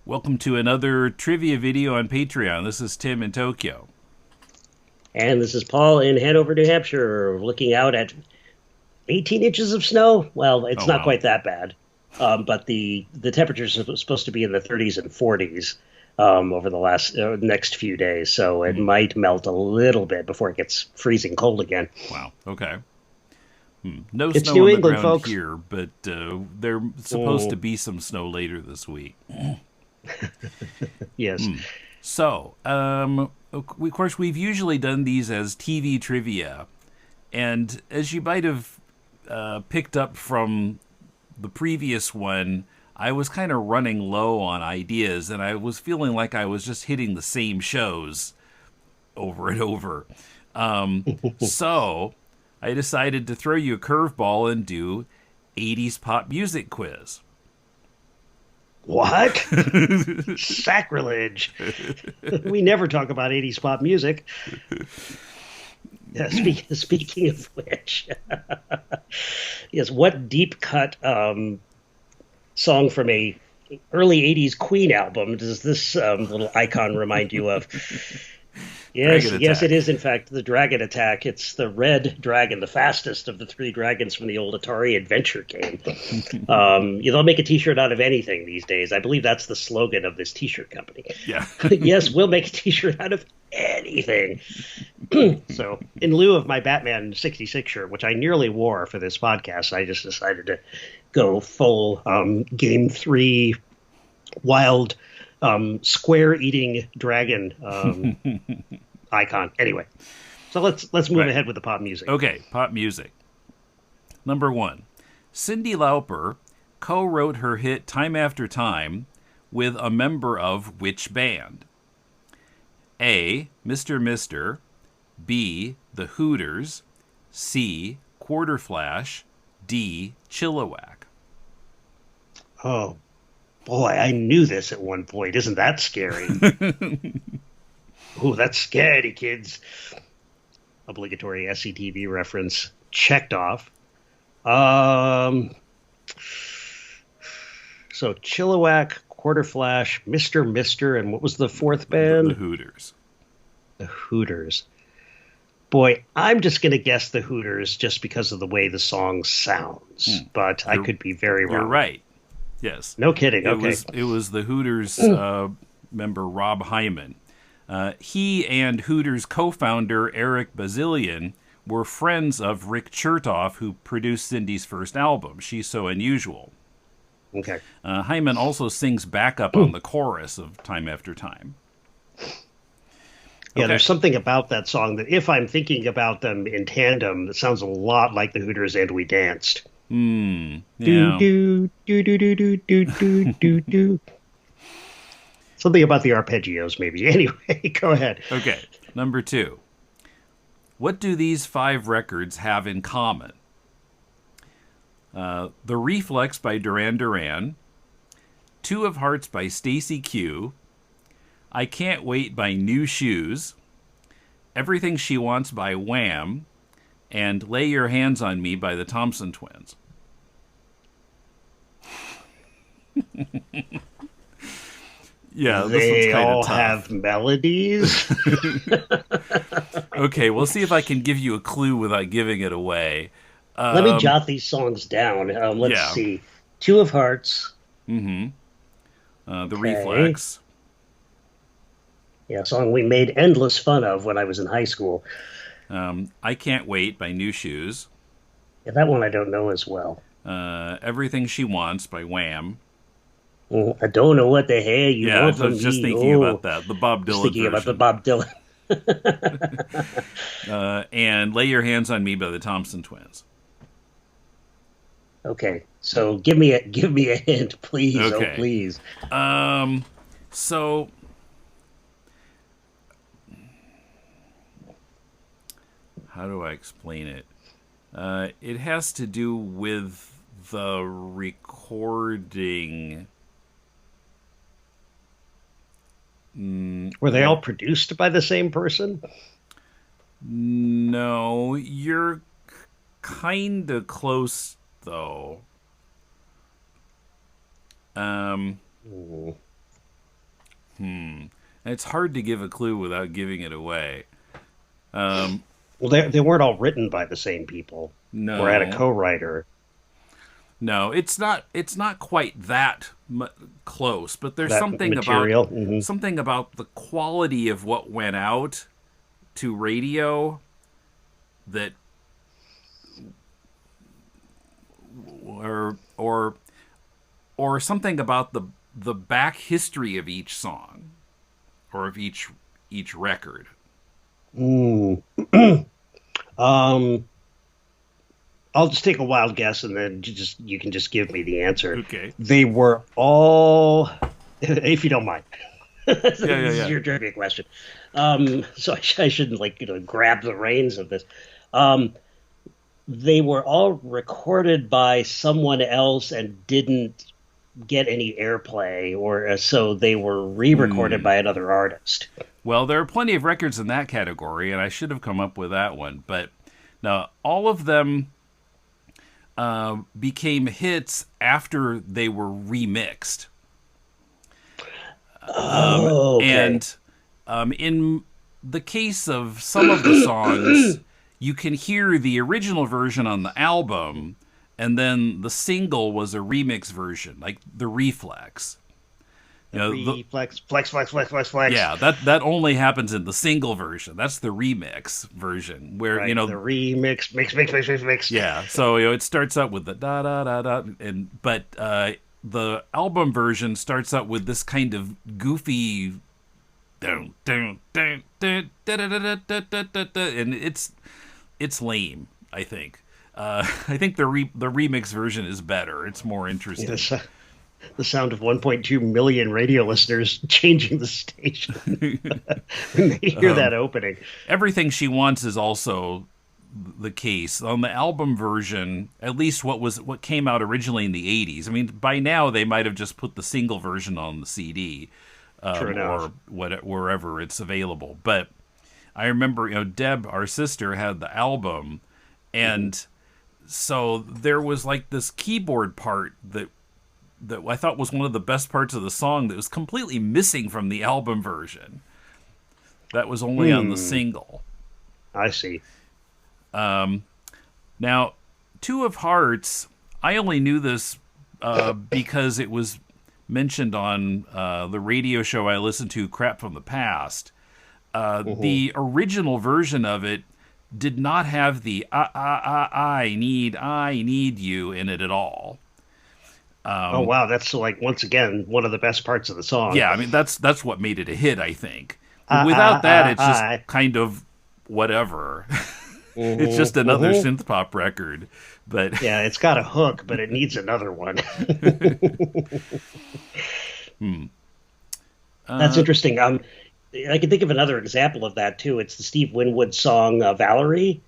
Welcome to another trivia video on Patreon. This is Tim in Tokyo. And this is Paul in Hanover, New Hampshire, looking out at 18 inches of snow. Well, it's Oh, not wow. quite that bad, but the temperatures are supposed to be in the 30s and 40s over the next few days. So it might melt a little bit before it gets freezing cold again. Wow. Okay. No It's snow New on the England, ground folks. here, but there's supposed to Mm, be some snow later this week. yes. So, of course, we've usually done these as TV trivia. And as you might have picked up from the previous one, I was kind of running low on ideas, and I was feeling like I was just hitting the same shows over and over. So I decided to throw you a curveball and do 80s pop music quiz. What? Sacrilege. We never talk about 80s pop music. Speaking of which, yes, what deep cut song from a early 80s Queen album does this little icon remind you of? Dragon Yes, it Attack. is, in fact, the Dragon Attack. It's the red dragon, the fastest of the three dragons from the old Atari adventure game. They'll make a T-shirt out of anything these days. I believe that's the slogan of this T-shirt company. Yeah. Yes, we'll make a T-shirt out of anything. So, in lieu of my Batman 66 shirt, which I nearly wore for this podcast, I just decided to go full Game 3 wild square eating dragon icon. Anyway, so let's move Right. ahead with the pop music. Okay, pop music. Number one, Cyndi Lauper co-wrote her hit Time After Time with a member of which band? A. Mr. Mister, B. The Hooters, C. Quarter Flash, D. Chilliwack. Oh boy, I knew this at one point. Isn't that scary? Oh, that's scary, kids. Obligatory SCTV reference checked off. So Chilliwack, Quarter Flash, Mr. Mister, and what was the fourth The band? Hooters. The Hooters. Boy, I'm just going to guess the Hooters just because of the way the song sounds, but I You're- could be very You're wrong. right. Yes. No kidding. It Okay. was the Hooters member Rob Hyman. He and Hooters co-founder Eric Bazilian were friends of Rick Chertoff, who produced Cindy's first album, She's So Unusual. Okay. Hyman also sings backup on the chorus of Time After Time. Yeah, Okay. there's something about that song that if I'm thinking about them in tandem, it sounds a lot like the Hooters and We Danced. Yeah. Do, do, do, do, do, do, do, do, do. Something about the arpeggios, maybe. Anyway, go ahead. Okay. Number two. What do these 5 records have in common? The Reflex by Duran Duran, Two of Hearts by Stacy Q, I Can't Wait by New Shoes, Everything She Wants by Wham, and Lay Your Hands on Me by the Thompson Twins. Yeah, this one's They kind all of tough. have melodies. Okay, we'll see if I can give you a clue without giving it away. Let me jot these songs down. Let's yeah. see. Two of Hearts. The Okay. Reflex. Yeah, a song we made endless fun of when I was in high school. I Can't Wait by New Shoes. Yeah, that one I don't know as well. Everything She Wants by Wham. I don't know what the hell you Yeah, I want from was just me. thinking Oh, about that. The Bob just Dylan thinking about the version. Bob Dylan. And Lay Your Hands on Me by the Thompson Twins. Okay, so give me a hint, please. Okay. Oh, please. So how do I explain it? It has to do with the recording. Were they all produced by the same person? No, you're kind of close though. Mm. And it's hard to give a clue without giving it away. Well, they weren't all written by the same people. No. Or had a co-writer. No, it's not quite that close, but there's That something material. about something about the quality of what went out to radio that or something about the back history of each song or of each record. I'll just take a wild guess, and then you can just give me the answer. Okay. They were all, if you don't mind. This is your trivia question. So I shouldn't grab the reins of this. They were all recorded by someone else and didn't get any airplay, or so they were re-recorded by another artist. Well, there are plenty of records in that category, and I should have come up with that one. But now all of them became hits after they were remixed. Okay. And in the case of some of the songs, you can hear the original version on the album, and then the single was a remix version, like the Reflex. Flex. Yeah, that only happens in the single version. That's the remix version, where the remix, mix. Yeah, so it starts out with the da da da da, but the album version starts out with this kind of goofy, dun, dun, dun, dun, da, da, da, da, da, da, da, da, and it's lame. I think. I think the remix version is better. It's more interesting. Yes. The sound of 1.2 million radio listeners changing the station when they hear that opening. Everything She Wants is also the case. On the album version, at least what came out originally in the 80s. I mean, by now they might have just put the single version on the CD or wherever it's available. But I remember, Deb, our sister, had the album, and so there was like this keyboard part that I thought was one of the best parts of the song that was completely missing from the album version. That was only on the single. I see. Now, Two of Hearts, I only knew this because it was mentioned on the radio show I listened to, Crap from the Past. The original version of it did not have the I need you in it at all. Oh wow, that's once again one of the best parts of the song. Yeah, I mean that's what made it a hit, I think. Without that, it's just kind of whatever. It's just another synth pop record, but yeah, it's got a hook, but it needs another one. That's interesting. I can think of another example of that too. It's the Steve Winwood song "Valerie."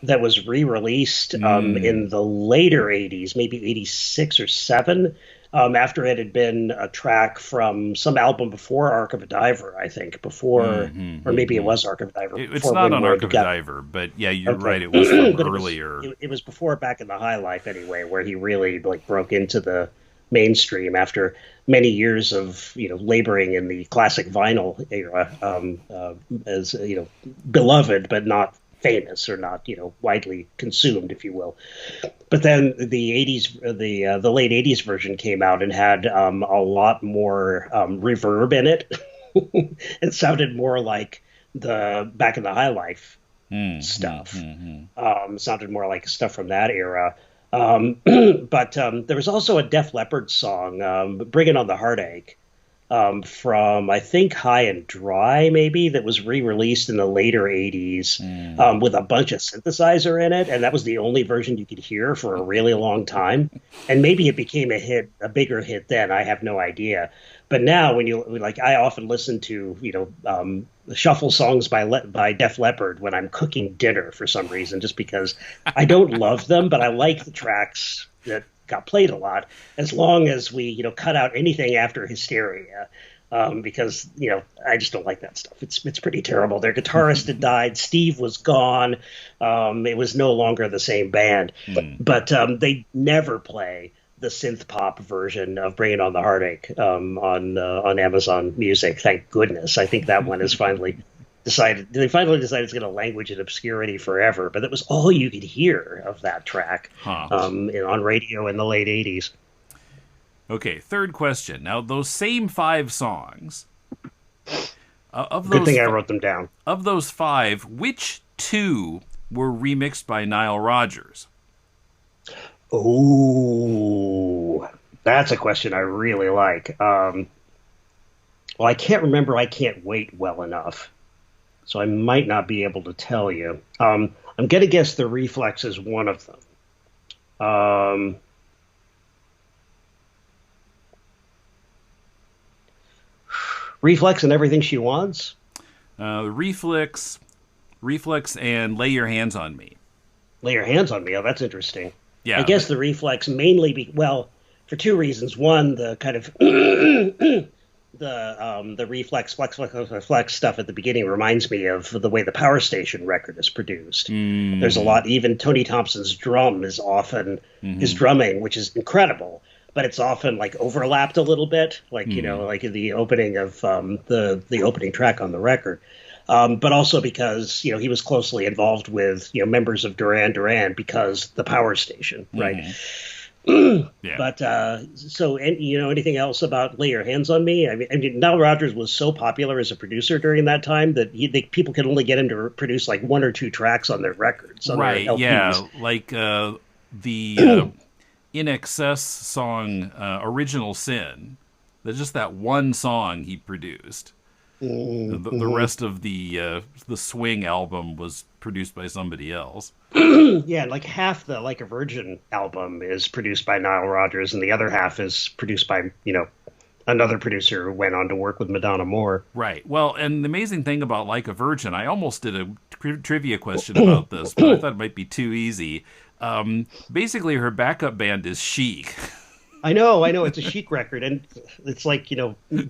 That was re-released in the later 80s, maybe 86 or 7, after it had been a track from some album before Ark of a Diver, I think, or maybe it was Ark of a Diver. It's not on Ark of a Diver, but yeah, you're right, it was from earlier. It was before Back in the High Life anyway, where he really broke into the mainstream after many years of laboring in the classic vinyl era, as beloved but not famous, or not widely consumed, if you will. But then the 80s, the late 80s version came out and had a lot more reverb in it. It sounded more like the Back in the High Life stuff. Sounded more like stuff from that era. But there was also a Def Leppard song, Bringing on the Heartache, from I think High and Dry, maybe, that was re-released in the later 80s with a bunch of synthesizer in it, and that was the only version you could hear for a really long time. And maybe it became a bigger hit then. I have no idea. But now, when I often listen to shuffle songs by Def Leppard when I'm cooking dinner for some reason, just because I don't love them, but I like the tracks that got played a lot, as long as we cut out anything after Hysteria, because I just don't like that stuff. It's pretty terrible. Their guitarist had died, Steve was gone, it was no longer the same band, but they never play the synth pop version of "Bringing On the Heartache" on Amazon Music. Thank goodness. I think that one is finally decided. They finally decided it's going to languish in obscurity forever. But that was all you could hear of that track on radio in the late '80s. Okay, third question. Now, those same 5 songs. Good thing I wrote them down. Of those 5, which 2 were remixed by Nile Rodgers? Oh, that's a question I really like. Well, I can't remember "I Can't Wait" well enough, so I might not be able to tell you. I'm going to guess the Reflex is one of them. Reflex and Everything She Wants? Reflex and Lay Your Hands on Me. Lay Your Hands on Me. Oh, that's interesting. Yeah. I guess the Reflex mainly for 2 reasons. One, the kind of the Reflex flex stuff at the beginning reminds me of the way the Power Station record is produced. There's a lot. Even Tony Thompson's drum is often his drumming, which is incredible. But it's often like overlapped a little bit, like like in the opening of the opening track on the record. But also because he was closely involved with members of Duran Duran because the Power Station, right? Yeah. But so anything else about "Lay Your Hands on Me"? I mean, Nile Rodgers was so popular as a producer during that time that people could only get him to produce like 1 or 2 tracks on their records, on right? their LPs. Yeah, like the In Excess song, "Original Sin." There's just that one song he produced. The rest of the Swing album was produced by somebody else. Yeah, like half the Like a Virgin album is produced by Nile Rodgers, and the other half is produced by another producer who went on to work with Madonna Moore. Right. Well, and the amazing thing about Like a Virgin, I almost did a trivia question about this, but I thought it might be too easy. Basically, her backup band is Chic. I know. It's a Chic record, and it's like,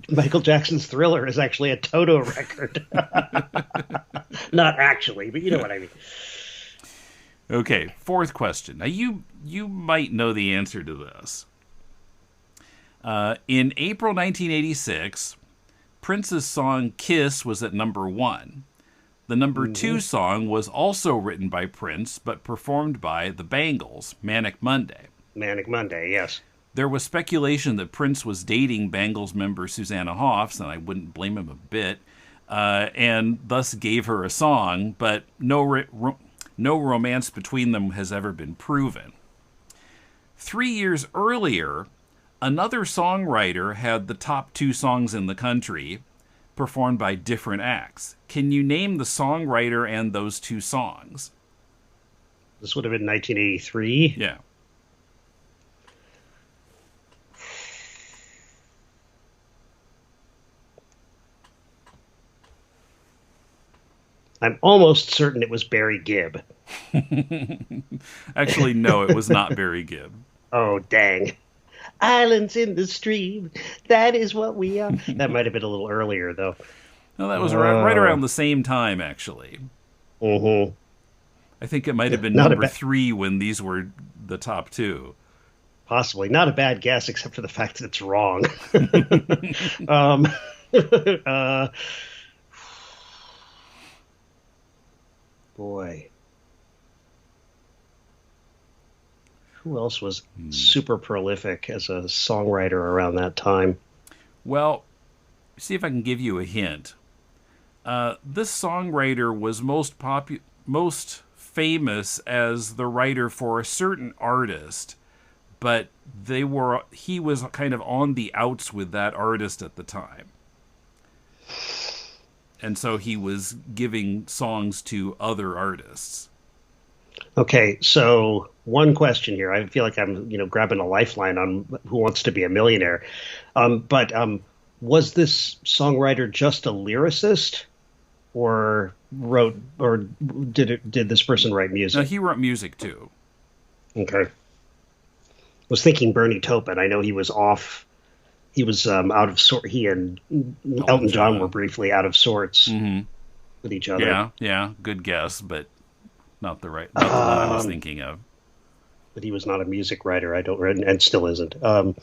Michael Jackson's Thriller is actually a Toto record. Not actually, but you know what I mean. Okay, fourth question. Now, you might know the answer to this. In April 1986, Prince's song "Kiss" was at number 1. The number 2 song was also written by Prince, but performed by the Bangles, "Manic Monday." Manic Monday, yes. There was speculation that Prince was dating Bangles member Susanna Hoffs, and I wouldn't blame him a bit, and thus gave her a song, but no romance between them has ever been proven. 3 years earlier, another songwriter had the top 2 songs in the country, performed by different acts. Can you name the songwriter and those 2 songs? This would have been 1983? Yeah. I'm almost certain it was Barry Gibb. Actually, no, it was not Barry Gibb. Oh, dang. Islands in the stream, that is what we are. That might have been a little earlier, though. No, that was right around the same time, actually. Mm-hmm. I think it might have been number 3 when these were the top 2. Possibly. Not a bad guess, except for the fact that it's wrong. Boy. Who else was super prolific as a songwriter around that time? Well, see if I can give you a hint. This songwriter was most famous as the writer for a certain artist, but he was kind of on the outs with that artist at the time. And so he was giving songs to other artists. Okay, so one question here. I feel like I'm, grabbing a lifeline on Who Wants to Be a Millionaire. But was this songwriter just a lyricist, or did this person write music? No, he wrote music too. Okay. I was thinking Bernie Taupin. I know he was off. He was out of sort. He and Elton John were briefly out of sorts with each other. Yeah, good guess, but not the one I was thinking of. but he was not a music writer. I don't, and still isn't. I'm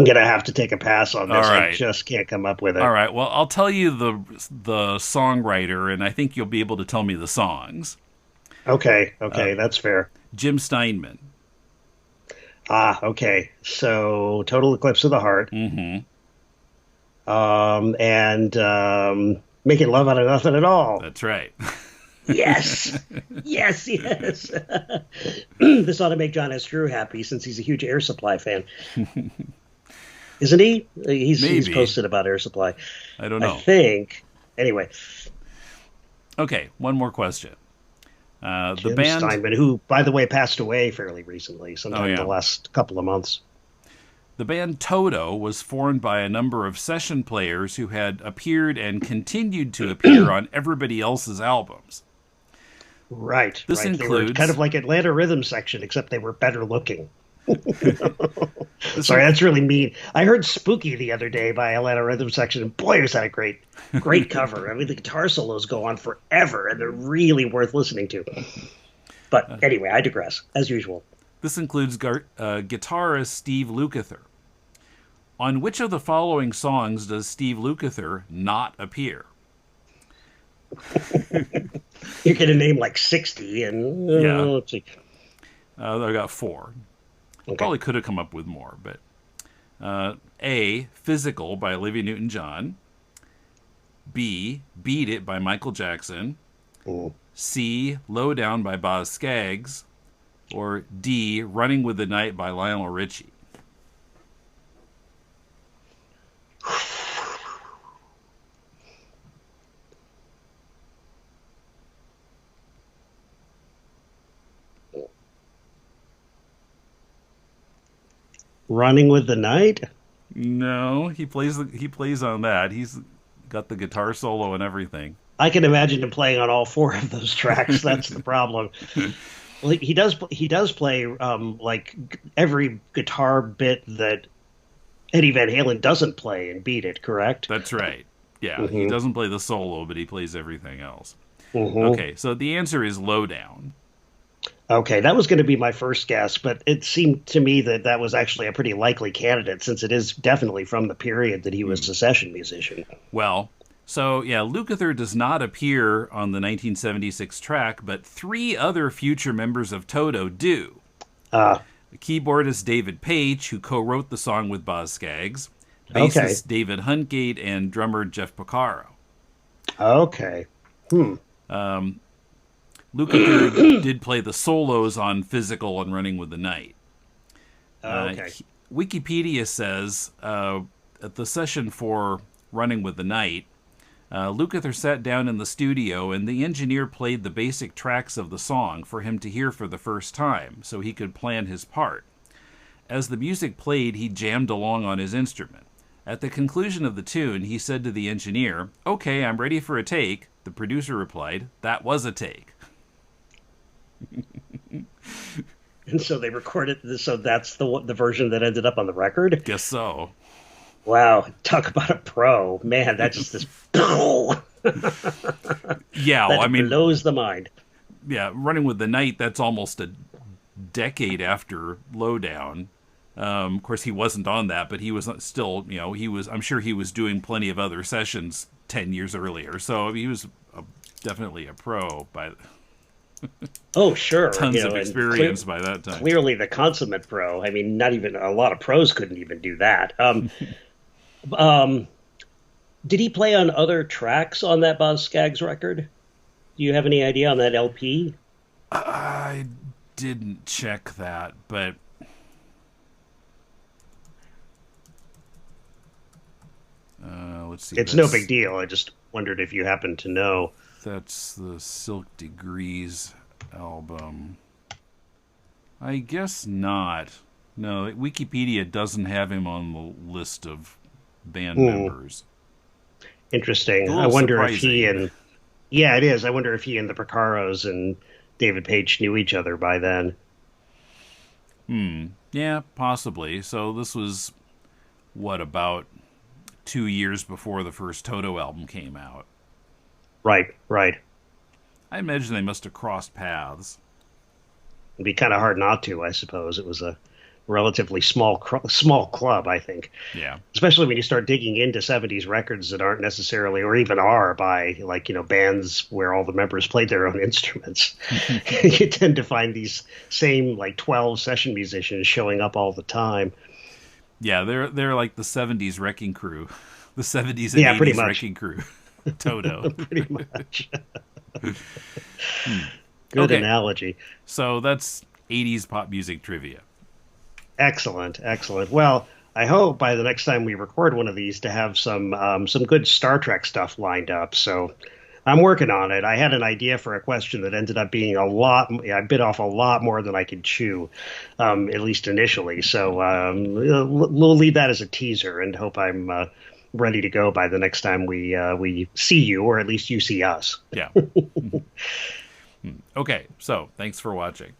gonna have to take a pass on All this. I right. just can't come up with it. All right. Well, I'll tell you the songwriter, and I think you'll be able to tell me the songs. Okay, that's fair. Jim Steinman. Okay. So, Total Eclipse of the Heart, Mm-hmm. and Making Love Out of Nothing at All. That's right. Yes, yes, yes. This ought to make John S. Drew happy since he's a huge Air Supply fan, isn't he? He's posted about Air Supply. I don't know. I think. Anyway. Okay, one more question. The Jim band Steinman, who, by the way, passed away fairly recently, sometime in the last couple of months. The band Toto was formed by a number of session players who had appeared and continued to appear on everybody else's albums. Right. This right. includes... They were kind of like Atlanta Rhythm Section, except they were better looking. Sorry, that's really mean. I heard Spooky the other day by Atlanta Rhythm Section, and boy, was that a great cover. I mean, the guitar solos go on forever, and they're really worth listening to. But anyway, I digress, as usual. This includes guitarist Steve Lukather. On which of the following songs does Steve Lukather not appear? You're going to name like 60, and let's see. I got 4. Okay. Probably could have come up with more, but A, Physical by Olivia Newton-John. B, Beat It by Michael Jackson. Ooh. C, Low Down by Boz Scaggs. Or D, Running with the Night by Lionel Richie. Running with the Night? No, he plays on that. He's got the guitar solo and everything. I can imagine him playing on all 4 of those tracks. That's the problem. Well, he does play like every guitar bit that Eddie Van Halen doesn't play and Beat It, correct? That's right. Yeah, Mm-hmm. He doesn't play the solo, but he plays everything else. Mm-hmm. Okay, so the answer is Low Down. Okay, that was going to be my first guess, but it seemed to me that was actually a pretty likely candidate since it is definitely from the period that he was a session musician. Well, so yeah, Lukather does not appear on the 1976 track, but 3 other future members of Toto do. The keyboardist David Page, who co-wrote the song with Boz Scaggs, bassist David Huntgate, and drummer Jeff Porcaro. Okay. Lukather did play the solos on Physical and Running with the Night. Wikipedia says at the session for Running with the Night, Lukather sat down in the studio and the engineer played the basic tracks of the song for him to hear for the first time so he could plan his part. As the music played, he jammed along on his instrument. At the conclusion of the tune, he said to the engineer, "Okay, I'm ready for a take." The producer replied, "That was a take." And so they recorded this, so that's the version that ended up on the record? Guess so. Wow, talk about a pro. Man, that just is... Yeah, well, I mean... blows the mind. Yeah, Running with the Night, that's almost a decade after Lowdown. Of course, he wasn't on that, but he was still, I'm sure he was doing plenty of other sessions 10 years earlier. So he was definitely a pro by... Oh, sure. Tons of experience by that time. Clearly the consummate pro. I mean, not even a lot of pros couldn't even do that. Did he play on other tracks on that Boz Scaggs record? Do you have any idea on that LP? I didn't check that, but... let's see. It's no big deal. I just wondered if you happen to know. That's the Silk Degrees album. I guess not. No, Wikipedia doesn't have him on the list of band members. Interesting. I wonder if he and... Yeah, it is. I wonder if he and the Porcaros and David Page knew each other by then. Yeah, possibly. So this was, about 2 years before the first Toto album came out? Right, right. I imagine they must have crossed paths. It'd be kind of hard not to, I suppose. It was a relatively small club, I think. Yeah. Especially when you start digging into 70s records that aren't necessarily, or even are, by, like, bands where all the members played their own instruments. You tend to find these same, like, 12 session musicians showing up all the time. Yeah, they're like the 70s wrecking crew. The 70s and Yeah, pretty 80s much. wrecking crew. Toto. Pretty much. Good Okay. analogy. So that's 80s pop music trivia. Excellent, excellent. Well, I hope by the next time we record one of these to have some good Star Trek stuff lined up. So I'm working on it. I had an idea for a question that ended up being I bit off a lot more than I could chew, at least initially. So we'll leave that as a teaser and hope I'm ready to go by the next time we see you, or at least you see us. Yeah. Okay, so thanks for watching.